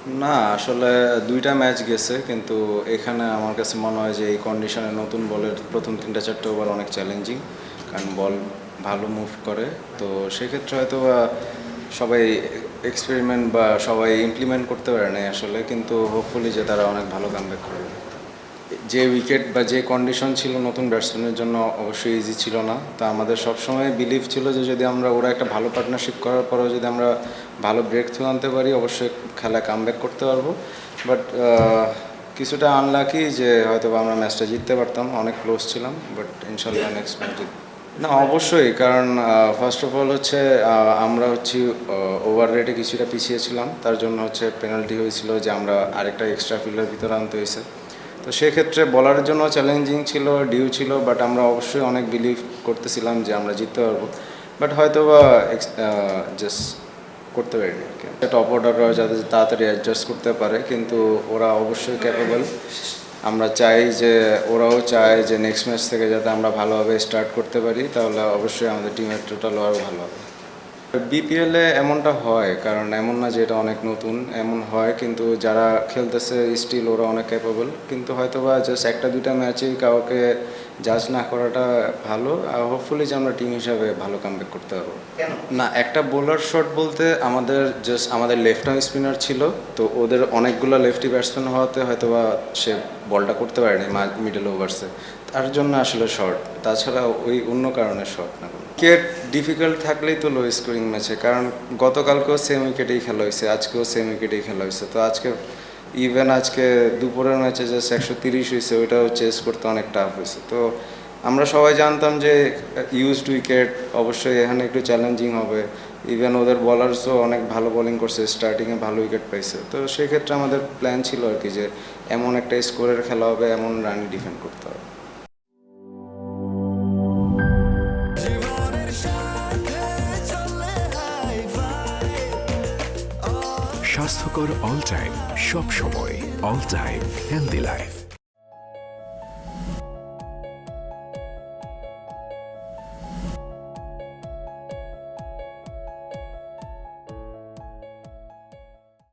না, আসলে ২টা ম্যাচ গেছে, কিন্তু এখানে আমার কাছে মনে হয় যে এই কন্ডিশনে নতুন বলের প্রথম ৩টা ৪টা ওভার অনেক চ্যালেঞ্জিং, কারণ বল ভালো মুভ করে। তো সেক্ষেত্রে হয়তো সবাই এক্সপেরিমেন্ট বা সবাই ইমপ্লিমেন্ট করতে পারে নাই আসলে, কিন্তু হোপফুলি যে তারা অনেক ভালো কামব্যাক করবে। যে উইকেট বা যে কন্ডিশন ছিল নতুন ব্যাটসম্যানের জন্য অবশ্যই ইজি ছিল না। তো আমাদের সবসময় বিলিভ ছিল যে যদি আমরা ওরা একটা ভালো পার্টনারশিপ করার পরেও যদি আমরা ভালো ব্রেক থ্রু আনতে পারি, অবশ্যই খেলা কামব্যাক করতে পারবো। বাট কিছুটা আনলাকি যে হয়তো আমরা ম্যাচটা জিততে পারতাম, অনেক ক্লোজ ছিলাম, বাট ইনশাল্লাহ নেক্সট ম্যাচ জিতব। না, অবশ্যই, কারণ ফার্স্ট অফ অল হচ্ছে আমরা হচ্ছে ওভার রেটে কিছুটা পিছিয়ে ছিলাম, তার জন্য হচ্ছে পেনাল্টি হয়েছিল যে আমরা আরেকটা এক্সট্রা ফিল্ডের ভিতরে আনতে হয়েছে। তো সেক্ষেত্রে বলার জন্য চ্যালেঞ্জিং ছিল, ডিউ ছিল, বাট আমরা অবশ্যই অনেক বিলিভ করতেছিলাম যে আমরা জিততে পারবো। বাট হয়তো বা জাস্ট করতে পারিনি আর কি। টপ অর্ডাররা যাতে তাড়াতাড়ি অ্যাডজাস্ট করতে পারে, কিন্তু ওরা অবশ্যই ক্যাপেবল। আমরা চাই যে ওরাও চায় যে নেক্সট ম্যাচ থেকে যাতে আমরা ভালোভাবে স্টার্ট করতে পারি, তাহলে অবশ্যই আমাদের টিমের টোটাল আরও ভালো হবে। বিপিএলে এমনটা হয়, কারণ এমন না যে এটা অনেক নতুন, এমন হয়, কিন্তু যারা খেলতেছে স্টিল ওরা অনেক ক্যাপেবল, কিন্তু হয়তো বা জাস্ট একটা দুইটা ম্যাচেই কাউকে জাজ না করাটা ভালো। আর হোপফুলি যে আমরা টিম হিসাবে ভালো কামব্যাক করতে পারবো। না, একটা বোলার শট বলতে আমাদের লেফট আর্ম স্পিনার ছিল, তো ওদের অনেকগুলো লেফটি ব্যাটসম্যান হওয়াতে হয়তো বা সে বলটা করতে পারেনি মিডল ওভার্সে, তার জন্য আসলে শর্ট। তাছাড়া ওই অন্য কারণে শর্ট না। উইকেট ডিফিকাল্ট থাকলেই তো লো স্কোরিং ম্যাচে, কারণ গতকালকেও সেম উইকেটেই খেলা হয়েছে, আজকেও সেম উইকেটেই খেলা হয়েছে। তো আজকে দুপুরের ম্যাচে যে 130 হয়েছে, ওইটাও চেস করতে অনেক টাফ হয়েছে। তো আমরা সবাই জানতাম যে ইউজড উইকেট অবশ্যই এখানে একটু চ্যালেঞ্জিং হবে। ইভেন ওদের বলার্সও অনেক ভালো বোলিং করছে, স্টার্টিংয়ে ভালো উইকেট পাইছে। তো সেক্ষেত্রে আমাদের প্ল্যান ছিল আর কি, যে এমন একটা স্কোরের খেলা হবে, এমন রানই ডিফেন্ড করতে হবে। স্বাস্থ্যকর অল টাইম, সব সময় অল টাইম হেলদি লাইফ।